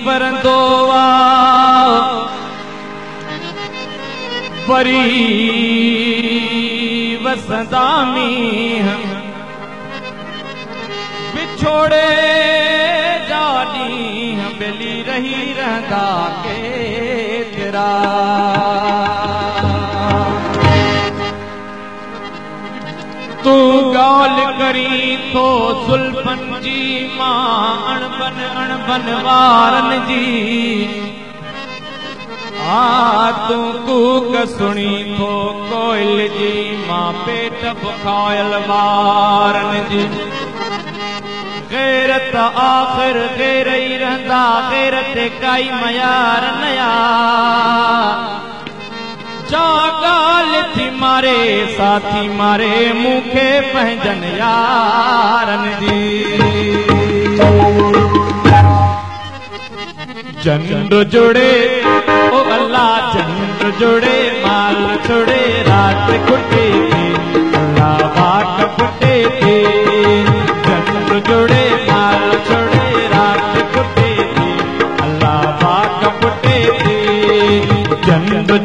परंदोवा परी वसंदा मींह बिछोड़े जानी बेली रही रहंदा के तेरा तू गाल करी तो जुल्फन जी मां अणबन वारन जी तू कूक सुनी तो कोयल जी मां पेट बुखायल वारन जी गैरत आखिर गैर ही रहंदा गैरत काई मयार नया जा गाल थी मारे साथी मारे मुखे पंहिंजन यारन जी चंद्र जुड़े ओ अल्लाह चंद्र जुड़े माल छोड़े रात कुटे थे अल्लाह बात कुटे थे चंद्र जुड़े माल छोड़े रात कुटे थे अल्लाह बात कुटे थे चंद्र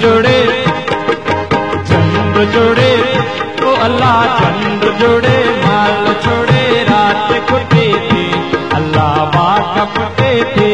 जुड़े ओ अल्लाह चंद्र जुड़े माल छोड़े रात कुटे थे अल्लाह बात कुटे थे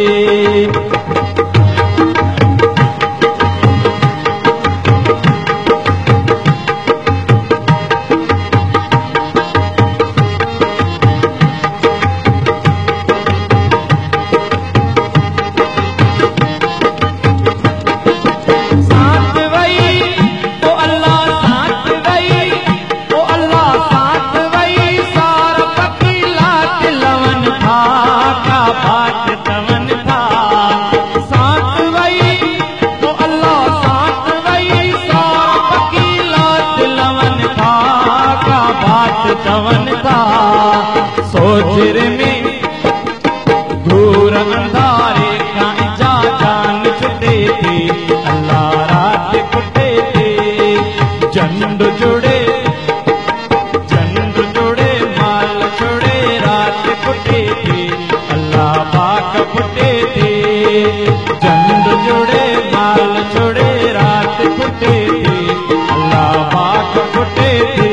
सोचर में घूर अंधारे का जा जान छुटे थे अल्लाह रात कुटे थे चंद जुड़े माल छोड़े रात कुटे थे अल्लाह बाग कुटे थे चंद जुड़े माल छोड़े रात कुटे थे अल्लाह बाग कुटे थे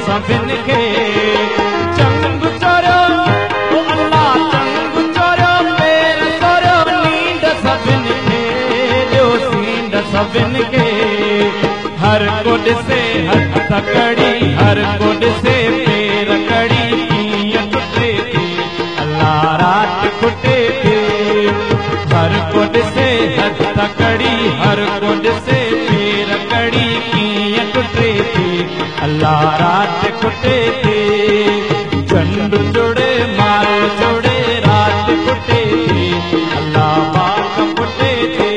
सभिन खे चंग चोरो ओ अल्लाह चंग चोरो पेर सोरो नींद सभिन खे ॾियो सींद सभिन खे हर को ॾिसे हथ कड़ी हर को ॾिसे पेर कड़ी कीअं टुटे थी अल्लाह रात कुटे थी हर को ॾिसे हथ कड़ी हर को ॾिसे पेर कड़ी कीअं टुटे थी अल्लाह रात कुटे थे चंद जुड़े माल छोड़े रात कुटे थे अल्लाह बाग कुटे थे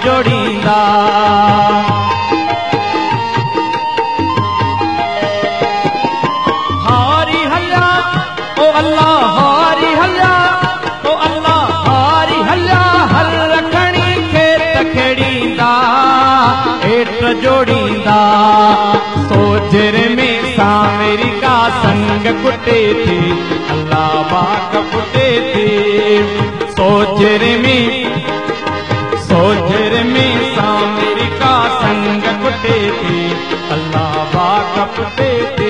जोड़ींदा हारी हल्ला ओ अल्लाह हारी हल्ला ओ अल्लाह हारी हल्ला हर रखणी खेत खेड़ींदा हेठ जोड़ींदा सोजर में सामेरी का संग कुटे थे अल्लाह बाग कुटे थे सोजर में सामेरी का संग कुटे थे अल्लाह बाग कुटे थे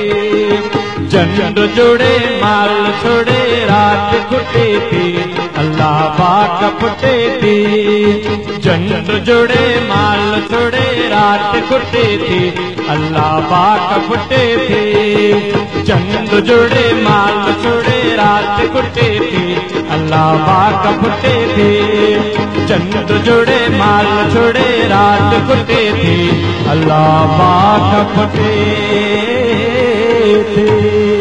चंद जुड़े माल छोड़े रात कुटे थे अल्लाह बाग फुटे थी, चंद जुड़े माल छुड़े रात कुटे थी, अल्लाह पाक फुटे थे। चंद जुड़े माल छुड़े रात कुटे थी, अल्लाह पाक फुटे थे। चंद जुड़े माल छुड़े रात कुटे थी, अल्लाह पाक फुटे थे।